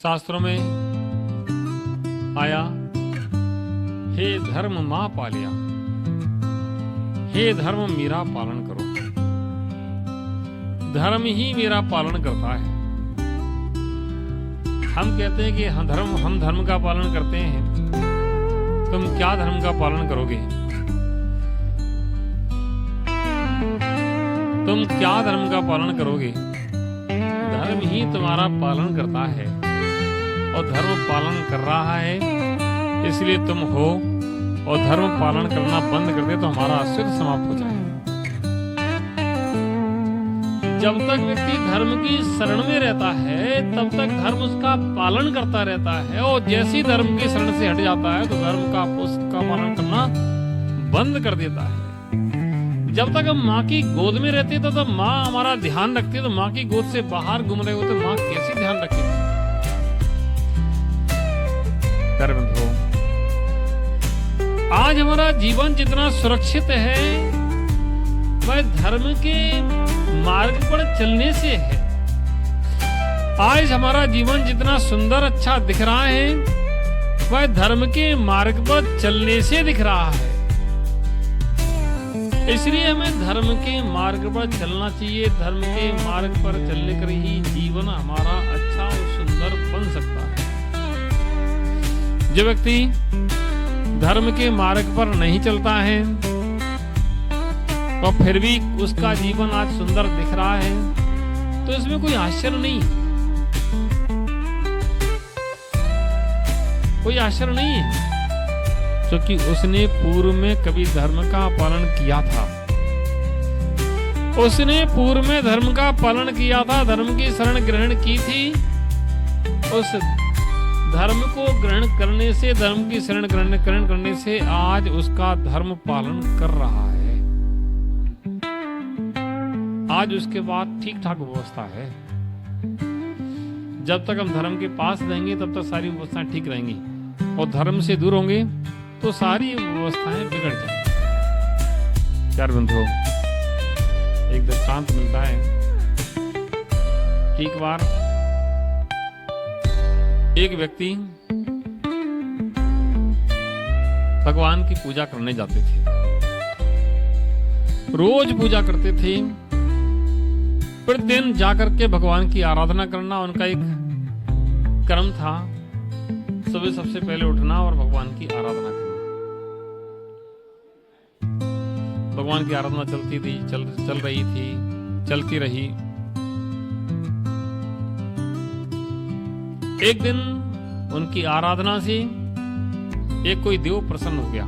शास्त्रों में आया, हे धर्म मां पालिया, हे धर्म मेरा पालन करो। धर्म ही मेरा पालन करता है। हम कहते हैं कि हम धर्म का पालन करते हैं। तुम क्या धर्म का पालन करोगे? तुम क्या धर्म का पालन करोगे? धर्म ही तुम्हारा पालन करता है और धर्म पालन कर रहा है, इसलिए तुम हो। और धर्म पालन करना बंद कर दे तो हमारा अस्तित्व समाप्त हो जाए। जब तक व्यक्ति धर्म की शरण में रहता है तब तक धर्म उसका पालन करता रहता है, और जैसे ही धर्म की शरण से हट जाता है तो धर्म का उसका पालन करना बंद कर देता है। जब तक हम माँ की गोद में रहते थे तो माँ हमारा ध्यान रखती है, तो माँ की गोद से बाहर घूम रहे हो तो माँ कैसे ध्यान रखेगी? बंधु, आज हमारा जीवन जितना सुरक्षित है वह धर्म के मार्ग पर चलने से है। आज हमारा जीवन जितना सुंदर अच्छा दिख रहा है वह धर्म के मार्ग पर चलने से दिख रहा है। इसलिए हमें धर्म के मार्ग पर चलना चाहिए। धर्म के मार्ग पर चलने कर ही जीवन हमारा अच्छा और सुंदर बन सकता है। जो व्यक्ति धर्म के मार्ग पर नहीं चलता है और फिर भी उसका जीवन आज सुंदर दिख रहा है तो इसमें कोई आश्चर्य नहीं, कोई आश्चर्य नहीं है, क्योंकि उसने पूर्व में कभी धर्म का पालन किया था। उसने पूर्व में धर्म का पालन किया था, धर्म की शरण ग्रहण की थी। उस धर्म को ग्रहण करने से, धर्म की शरण ग्रहण करने से आज उसका धर्म पालन कर रहा है। आज उसके बाद ठीक ठाक व्यवस्था है। जब तक हम धर्म के पास रहेंगे तब तक सारी व्यवस्थाएं ठीक रहेंगी, और धर्म से दूर होंगे तो सारी व्यवस्थाएं बिगड़ जाएंगी। प्यारे बंधुओं, एक दृष्टांत मिलता है। एक बार एक व्यक्ति भगवान की पूजा करने जाते थे, रोज पूजा करते थे। प्रतिदिन जाकर के भगवान की आराधना करना उनका एक कर्म था। सुबह सबसे पहले उठना और भगवान की आराधना करना। भगवान की आराधना चलती थी, चल रही थी, चलती रही। एक दिन उनकी आराधना से एक कोई देव प्रसन्न हो गया।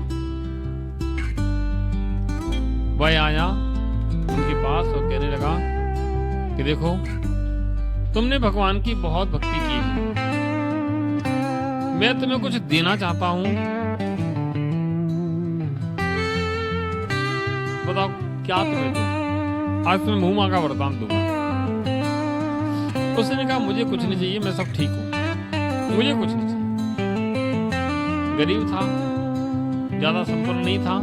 वह आया उनके पास और कहने लगा कि देखो, तुमने भगवान की बहुत भक्ति की है, मैं तुम्हें कुछ देना चाहता हूं, बताओ क्या तुम्हें दूं? आज तुम्हें मुंह मांगा वरदान दूंगा। उसने कहा मुझे कुछ नहीं चाहिए, मैं सब ठीक हूं, मुझे कुछ नहीं चाहिए। गरीब था, ज्यादा संपन्न नहीं था,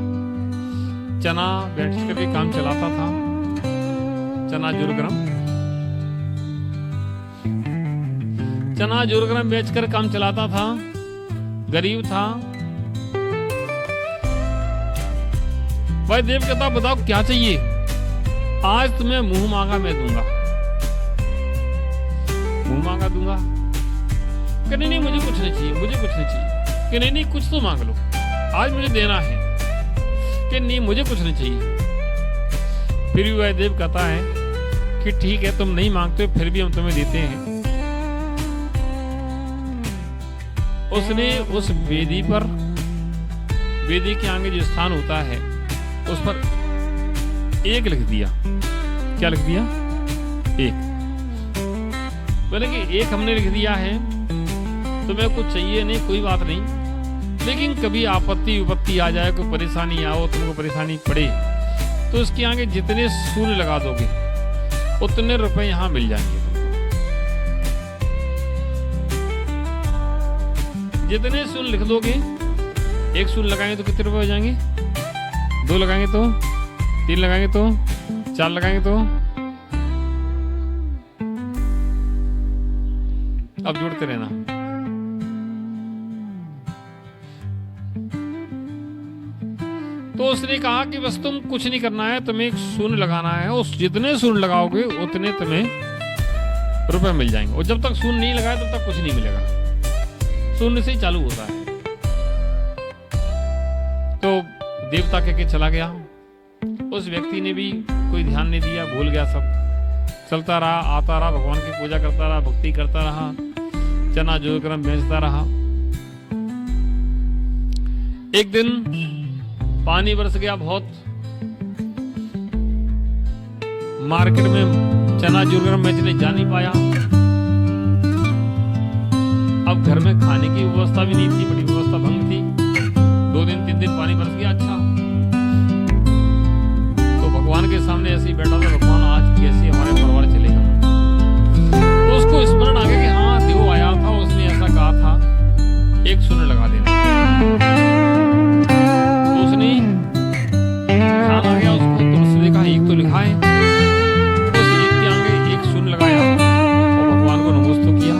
चना बैठ करके काम चलाता था, चना जुरग्राम बेचकर काम चलाता था, गरीब था। भाई देव कहता बताओ क्या चाहिए? आज तुम्हें मुंह मांगा मैं दूंगा, मुंह मांगा दूंगा। कि नहीं मुझे कुछ नहीं चाहिए, मुझे कुछ नहीं चाहिए। कि नहीं कुछ तो मांग लो, आज मुझे देना है। कि नहीं मुझे कुछ नहीं चाहिए। फिर भी वह देव कहता है कि ठीक है, तुम नहीं मांगते फिर भी हम तुम्हें देते हैं। उसने उस वेदी पर, वेदी के आगे जो स्थान होता है उस पर एक लिख दिया। क्या लिख दिया? एक। बोले कि एक हमने लिख दिया है, तुम्हें कुछ चाहिए नहीं, कोई बात नहीं, लेकिन कभी आपत्ति विपत्ति आ जाए, कोई परेशानी आओ, तुमको परेशानी पड़े तो उसके आगे जितने शून्य लगा दोगे उतने रुपए यहां मिल जाएंगे। जितने शून्य लिख दोगे, एक शून्य लगाएंगे तो कितने रुपए हो जाएंगे? 2 लगाएंगे तो, 3 लगाएंगे तो, 4 लगाएंगे तो, अब जोड़ते करते रहना। तो उसने कहा कि बस तुम कुछ नहीं करना है, तुम्हें एक शून्य लगाना है, उस जितने शून्य लगाओगे उतने तुम्हें रुपए मिल जाएंगे, और जब तक शून्य नहीं लगाए तब तक कुछ नहीं मिलेगा। शून्य से ही चालू होता है। तो देवता कह के चला गया। उस व्यक्ति ने भी कोई ध्यान नहीं दिया, भूल गया सब, चलता रहा, आता रहा, भगवान की पूजा करता रहा, भक्ति करता रहा, चना जो क्रम बेचता रहा। एक दिन पानी बरस गया बहुत, मार्केट में चना जोरगरम बेचने जा नहीं पाया। अब घर में खाने की व्यवस्था भी नहीं थी, बड़ी व्यवस्था भंग थी। 2 दिन 3 दिन पानी बरस गया। अच्छा, तो भगवान के सामने ऐसे ही बैठा था, भगवान आज कैसे हमारे परिवार चलेगा। तो उसको स्मरण आ गया कि हाँ, देव आया था, उसने ऐसा कहा था एक शून्य लगा देना। तो उसने ध्यान आ गया उसको, तो उसने देखा एक तो लिखा है, तो उस एक के आगे एक शून्य लगाया और भगवान को नमस्ते किया।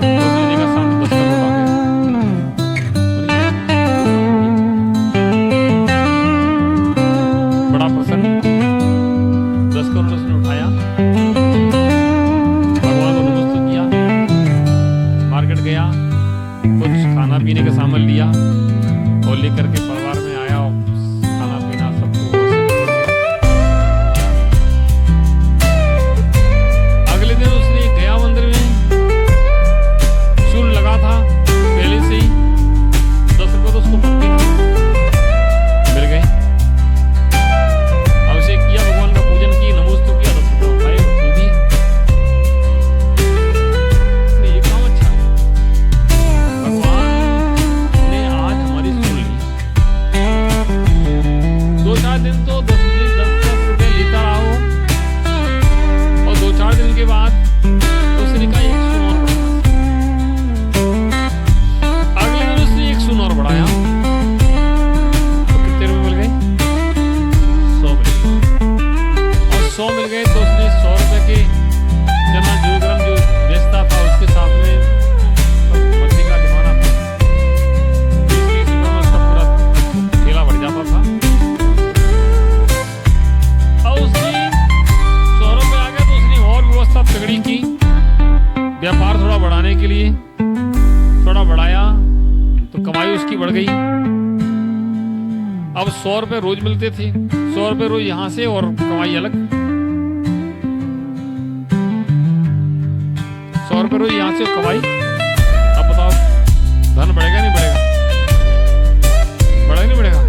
तो उसने देखा सामने 10 करोड़ आ गया। बड़ा प्रसन्न, 10 करोड़ उसने उठाया, भगवान को नमस्ते किया, मार्केट गया, कुछ खाना पीने का सामान लिया और लेकर के परिवार में आया और खाना पीना सबको। अगले दिन उसने गया मंदिर में, शून्य लगा था पहले से ही, 10 रुपये तो उसको मिल गए। अब उसे किया, भगवान का पूजन की, नमस्ते किया, 10 रुपये उठाए और दिए। ये काम अच्छा है, भगवान ने आज हमारी सुन ली। 2-4 दिन तो 10 रुपए लेता रहा वो, और 2-4 दिन के बाद उसने कहा एक शून्य और बढ़ाना। अगले दिन उसने एक शून्य और बढ़ाया, तो कितने रुपए मिल गए? 100 मिल गए। और 100 मिल गए तो उसने 100 रुपए के चना जोरगरम जो बेचता था उसके साथ में मछली का जमाना था, 20-20 रुपए में उसका पूरा ठेला बढ़ जाता था। अब उसने 100 रुपए आ गए तो उसने और व्यवस्था तगड़ी की, व्यापार थोड़ा बढ़ाने के लिए थोड़ा बढ़ाया, तो कमाई उसकी बढ़ गई। अब 100 रुपए रोज मिलते थे, 100 रुपए रोज यहां से और कमाई अलग। 100 रुपए रोज यहां से और कमाई। अब बताओ धन बढ़ेगा नहीं बढ़ेगा? बढ़ेगा नहीं बढ़ेगा?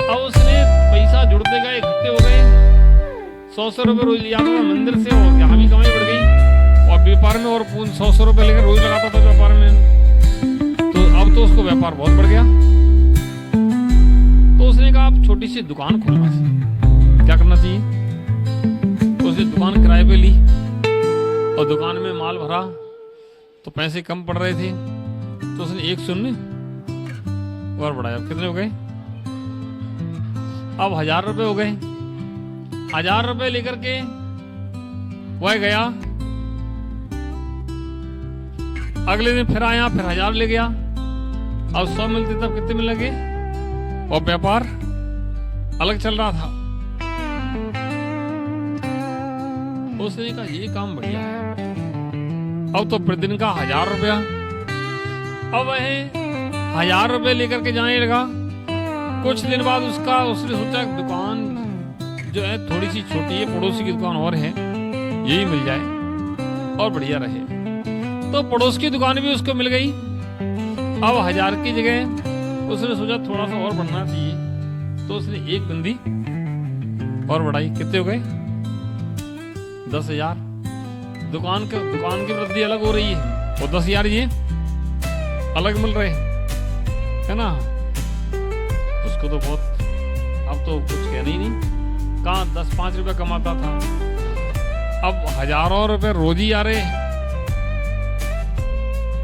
अब उसने पैसा जुड़ते गए, इकट्ठे हो गए, 100 रुपए रोज लिया था मंदिर से, और यहाँ भी कमाई बढ़ गई। और व्यापार में और 100 रुपए लेकर रोज लगाता था व्यापार में, तो अब तो उसको व्यापार बहुत बढ़ गया। तो उसने कहा अब छोटी सी दुकान खोलना चाहिए। क्या करना चाहिए? उसने दुकान किराए पे ली और दुकान में माल भरा, तो पैसे कम पड़ रहे थे, तो उसने एक शून्य और बढ़ाया। कितने हो गए? अब 1000 रुपए हो गए। 1000 रुपए लेकर के वह गया, अगले दिन फिर आया, फिर 1000 ले गया। अब 100 मिलते तब कितने मिल लगे? और व्यापार अलग चल रहा था। उसने कहा ये काम बढ़िया है। अब तो प्रतिदिन का 1000 रुपया। अब वह 1000 रुपये लेकर के जाने लगा। कुछ दिन बाद उसने सोचा दुकान जो है थोड़ी सी छोटी है, पड़ोसी की दुकान और है, यही मिल जाए और बढ़िया रहे। तो पड़ोस की दुकान भी उसको मिल गई। अब 1000 की जगह उसने सोचा थोड़ा सा और बढ़ना चाहिए, तो उसने एक बंदी और बढ़ाई। कितने हो गए? 10,000। दुकान की वृद्धि अलग हो रही है और 10,000 ये अलग मिल रहे है ना। उसको तो बहुत, अब तो कुछ कहना ही नहीं, कहाँ 10-5 रुपए कमाता था, अब हजारों रुपए रोज ही आ रहे हैं।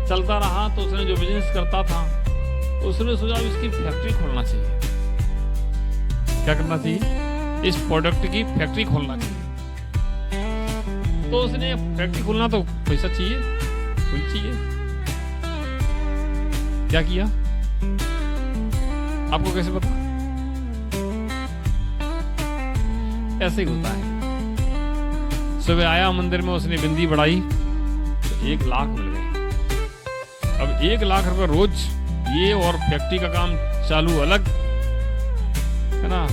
चलता रहा। तो उसने जो बिजनेस करता था उसने सोचा इसकी फैक्ट्री खोलना चाहिए। क्या करना चाहिए? इस प्रोडक्ट की फैक्ट्री खोलना चाहिए। तो उसने फैक्ट्री खोलना तो पैसा चाहिए, कुल चाहिए। क्या किया आपको कैसे पता? ऐसे ही होता है। सुबह आया मंदिर में, उसने बिंदी बढ़ाई तो 1 लाख मिल गए। अब 1 लाख रुपए रोज, ये और फैक्ट्री का काम चालू अलग है ना।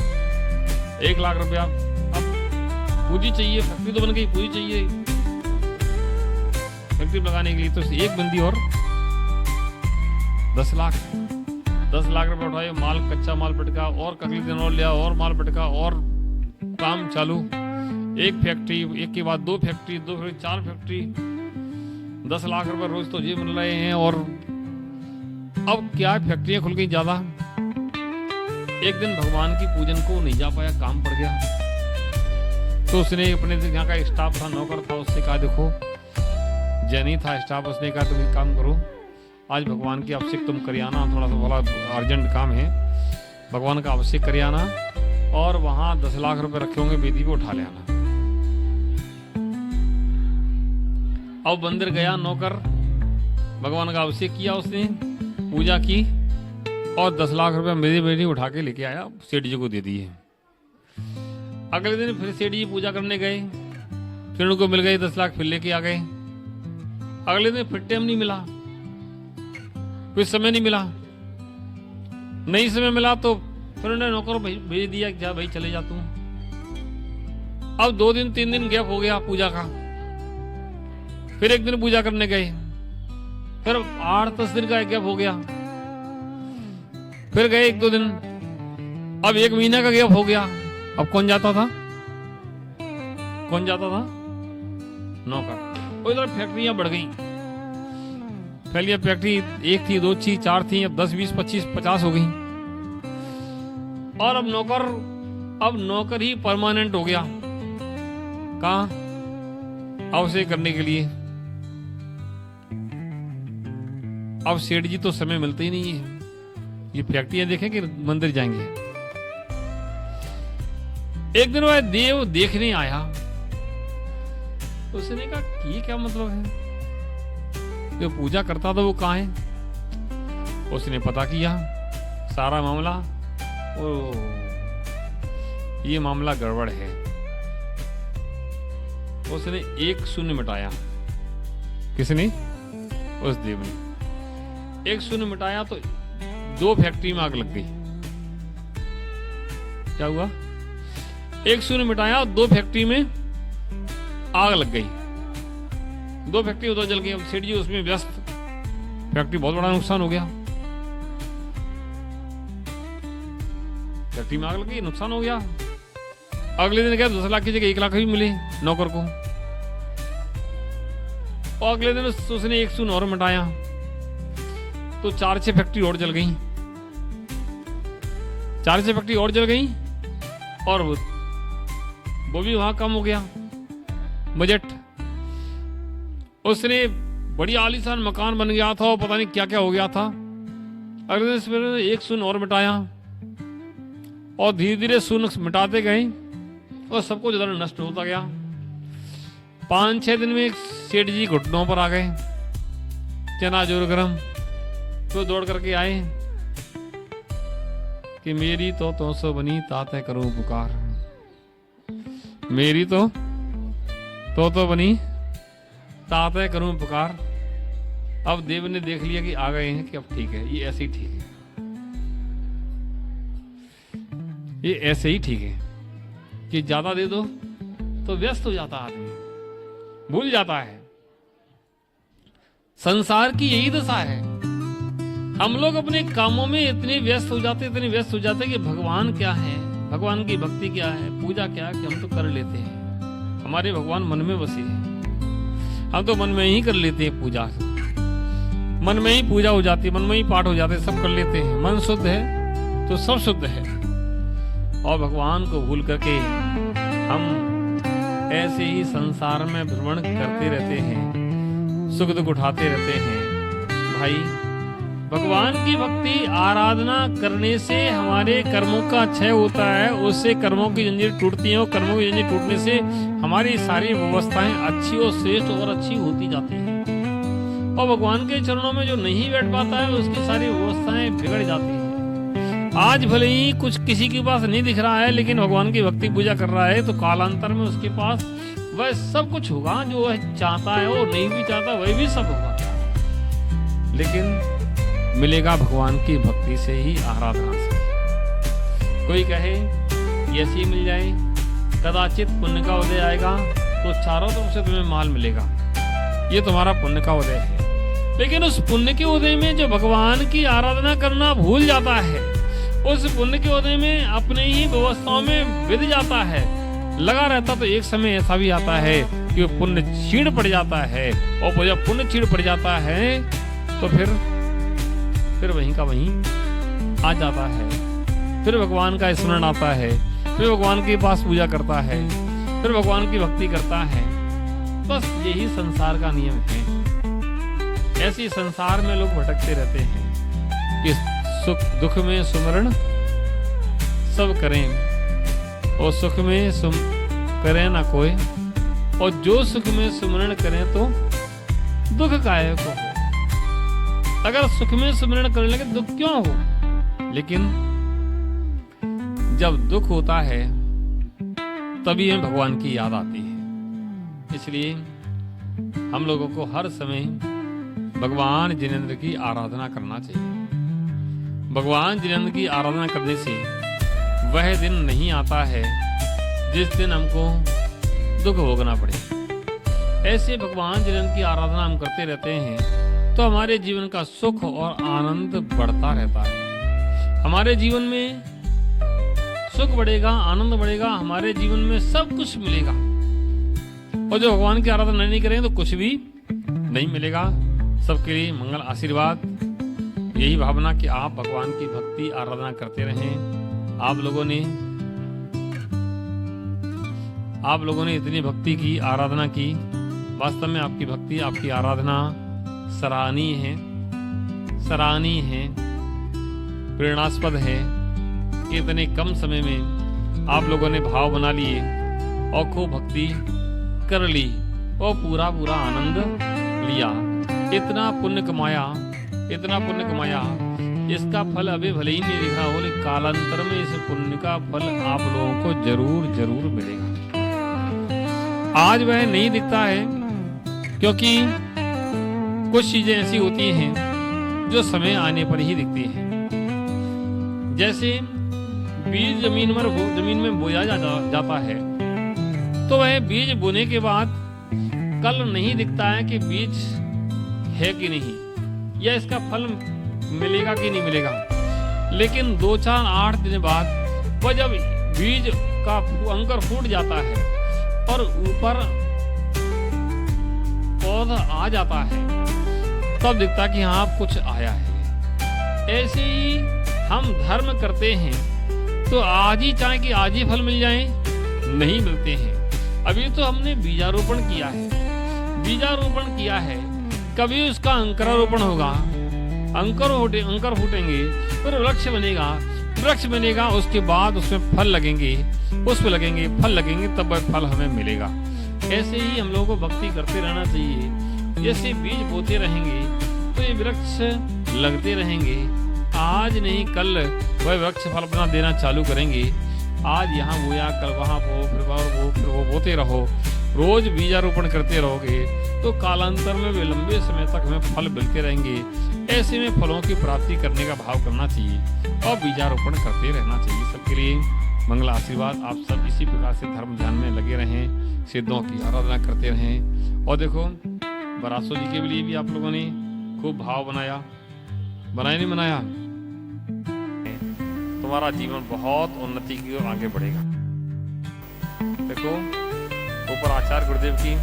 1 लाख रुपया, अब पूंजी चाहिए, फैक्ट्री तो बन गई, पूंजी चाहिए फैक्ट्री लगाने के लिए। तो एक बंदी और 10 लाख, 10 लाख रुपए उठाए, माल, कच्चा माल पटका, और अगले दिन और लिया, और माल पटका, और काम चालू। एक फैक्ट्री, एक के बाद 2 फैक्ट्री, 2 फैक्ट्री, 4 फैक्ट्री, 10 लाख रुपए रोज तो ये मिल रहे हैं। और अब क्या फैक्ट्रियां खुल गई ज्यादा। एक दिन भगवान की पूजन को नहीं जा पाया, काम पड़ गया। तो उसने अपने यहाँ का स्टाफ था, नौकर था, उससे कहा देखो, जैनी था स्टाफ, उसने कहा तुम एक काम करो, आज भगवान की अभिषेक तुम कर आना, थोड़ा सा बड़ा अर्जेंट काम है, भगवान का अभिषेक कर आना, और वहां 10 लाख रुपए रखे होंगे बेदी पे, उठा ले आना। अब बंदर गया, नौकर, भगवान का अभिषेक किया, उसने पूजा की, और 10 लाख रुपए मेरी बेटी उठा के लेके आया, सेठ जी को दे दिए। अगले दिन फिर सेठ जी पूजा करने गए, फिर उनको मिल गए 10 लाख, फिर लेके आ गए। अगले दिन फिर टाइम नहीं मिला, फिर समय नहीं मिला, नहीं समय मिला तो फिर उन्होंने नौकर भेज दिया, जा भाई चले जा तू। अब 2 दिन 3 दिन गैप हो गया पूजा का, फिर एक दिन पूजा करने गए, फिर 8-10 दिन का गैप हो गया, फिर गए 1-2 दिन, अब 1 महीना का गैप हो गया। अब कौन जाता था? कौन जाता था? नौकर। और इधर फैक्ट्रियां बढ़ गई, पहले फैक्ट्री 1 थी, 2 थी, 4 थी, अब 10, 20, 25, 50 हो गई। और अब नौकर ही परमानेंट हो गया। कहाँ? अभिषेक करने के लिए। अब सेठ जी तो समय मिलता ही नहीं है, ये फैक्ट्रियां देखें कि मंदिर जाएंगे। एक दिन वह देव देखने आया, तो उसने कहा ये क्या मतलब है, जो पूजा करता था वो कहाँ है? उसने पता किया सारा मामला, ओ ये मामला गड़बड़ है। उसने 1 शून्य मिटाया। किसने? उस देव ने 1 शून्य मिटाया तो 2 फैक्ट्री में आग लग गई। क्या हुआ? 1 शून्य मिटाया, 2 फैक्ट्री में आग लग गई, 2 फैक्ट्री उधर जल गई। अब सेठ जी उसमें व्यस्त, फैक्ट्री बहुत बड़ा नुकसान हो गया, फैक्ट्री में आग लग गई, नुकसान हो गया। अगले दिन क्या 10 लाख की जगह 1 लाख भी मिले नौकर को। और अगले दिन उसने 1 शून्य और मिटाया तो 4-6 फैक्ट्री और जल गई, 4-6 फैक्ट्री और जल गई, और वो भी वहां कम हो गया बजट। उसने बड़ी आलीशान मकान बन गया था और पता नहीं क्या क्या हो गया था। अगले दिन फिर 1 शून्य और मिटाया, और धीरे धीरे शून्य मिटाते गए, और सबको ज्यादा नष्ट होता गया। 5-6 दिन में सेठ जी घुटनों पर आ गए, चना जोर गरम, तो दौड़ करके आए कि मेरी तो सो बनी ताते करूं पुकार, मेरी तो बनी ताते करूं पुकार। अब देव ने देख लिया कि आ गए हैं, कि अब ठीक है, ये ऐसे ही ठीक है, ये ऐसे ही ठीक है, कि ज्यादा दे दो तो व्यस्त हो जाता आदमी, भूल जाता है। संसार की यही दशा है, हम लोग अपने कामों में इतने व्यस्त हो जाते कि भगवान क्या है, भगवान की भक्ति क्या है, पूजा क्या है, कि हम तो कर लेते हैं। हमारे भगवान मन में बसे हैं, हम तो मन में ही कर लेते हैं पूजा, मन में ही पूजा हो जाती है, मन में ही पाठ हो जाते हैं, सब कर लेते हैं। मन शुद्ध है तो सब शुद्ध है, और भगवान को भूल करके हम ऐसे ही संसार में भ्रमण करते रहते हैं, सुख दुख उठाते रहते हैं। भाई भगवान की भक्ति आराधना करने से हमारे कर्मों का क्षय होता है, उससे कर्मों की जंजीर टूटती है और कर्मों की जंजीर टूटने से हमारी सारी व्यवस्थाएं अच्छी और श्रेष्ठ और अच्छी होती जाती हैं। और भगवान के चरणों में जो नहीं बैठ पाता है उसकी सारी व्यवस्थाएं बिगड़ जाती हैं। आज भले ही कुछ किसी के पास नहीं दिख रहा है, लेकिन भगवान की भक्ति पूजा कर रहा है तो कालांतर में उसके पास वह सब कुछ होगा जो वह चाहता है, और नहीं भी चाहता वह भी सब होगा, लेकिन मिलेगा भगवान की भक्ति से ही, आराधना से। कोई कहे ऐसी मिल जाए, कदाचित पुण्य का उदय आएगा तो चारों तरफ से तुम्हें माल मिलेगा, ये तुम्हारा पुण्य का उदय है। लेकिन उस पुण्य के उदय में जो भगवान की आराधना करना भूल जाता है, उस पुण्य के उदय में अपने ही व्यवस्थाओं में बिध जाता है, लगा रहता, तो एक समय ऐसा भी आता है कि वो पुण्य छीण पड़ जाता है। और जब पुण्य छीण पड़ जाता है तो फिर वहीं का वहीं आ जाता है। फिर भगवान का स्मरण आता है, फिर भगवान के पास पूजा करता है, फिर भगवान की भक्ति करता है। बस यही संसार का नियम है। ऐसी संसार में लोग भटकते रहते हैं कि सुख दुख में सुमरण सब करें, और सुख में करें ना कोई, और जो सुख में सुमरण करें तो दुख काहे को हो। अगर सुख में सुमरण करने लगे दुख क्यों हो। लेकिन जब दुख होता है तभी हमें भगवान की याद आती है। इसलिए हम लोगों को हर समय भगवान जिनेंद्र की आराधना करना चाहिए। भगवान जिनेंद्र की आराधना करने से वह दिन नहीं आता है जिस दिन हमको दुख भोगना पड़े। ऐसे भगवान जिनेंद्र की आराधना हम करते रहते हैं तो हमारे जीवन का सुख और आनंद बढ़ता रहता है। हमारे जीवन में सुख बढ़ेगा, आनंद बढ़ेगा, हमारे जीवन में सब कुछ मिलेगा। और जो भगवान की आराधना नहीं करेंगे तो कुछ भी नहीं मिलेगा। सबके लिए मंगल आशीर्वाद, यही भावना कि आप भगवान की भक्ति आराधना करते रहें। आप लोगों ने इतनी भक्ति की, आराधना की, वास्तव में आपकी भक्ति, आपकी आराधना सराहनीय है, प्रेरणास्पद है कि इतने कम समय में आप लोगों ने भाव बना लिए और खूब भक्ति कर ली और पूरा आनंद लिया। इतना पुण्य कमाया, इसका फल अभी भले ही नहीं दिखा हो, लेकिन कालांतर में इस पुण्य का फल आप लोगों को जरूर मिलेगा। आज वह नहीं दिखता है क्योंकि कुछ चीजें ऐसी होती हैं जो समय आने पर ही दिखती हैं। जैसे बीज जमीन में बोया जाता है तो वह बीज बोने के बाद कल नहीं दिखता है कि बीज है कि नहीं, या इसका फल मिलेगा कि नहीं मिलेगा। लेकिन 2, 4, 8 दिन बाद वह जब बीज का अंकुर फूट जाता है और ऊपर पौधा आ जाता है, तब दिखता कि हाँ कुछ आया है। ऐसे ही हम धर्म करते हैं तो आज ही चाहे कि आज ही फल मिल जाए, नहीं मिलते हैं। अभी तो हमने बीजारोपण किया है, कभी उसका अंकुरारोपण होगा, अंकुर फूटेंगे, फिर वृक्ष बनेगा, उसके बाद उसमें फल लगेंगे, पुष्प लगेंगे, फल लगेंगे, तब वह फल हमें मिलेगा। ऐसे ही हम लोगों को भक्ति करते रहना चाहिए। जैसे बीज बोते रहेंगे तो ये वृक्ष लगते रहेंगे, आज नहीं कल वह वृक्ष फल अपना देना चालू करेंगे। आज यहाँ बोया, कल वहाँ बो, फिर वो बोते रहो, रोज बीजारोपण करते रहोगे तो कालांतर में वे लंबे समय तक हमें फल मिलते रहेंगे। ऐसे में फलों की प्राप्ति करने का भाव करना चाहिए और बीजारोपण करते रहना चाहिए। सबके लिए मंगल आशीर्वाद। आप सब इसी प्रकार से धर्म ध्यान में लगे रहें, सिद्धों की आराधना करते रहें। और देखो बरासो जी के लिए भी आप लोगों ने खूब भाव बनाया नहीं बनाया, तुम्हारा जीवन बहुत उन्नति की ओर आगे बढ़ेगा। देखो ऊपर आचार्य गुरुदेव की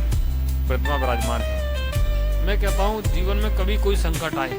प्रतिमा विराजमान है। मैं कहता हूँ जीवन में कभी कोई संकट आए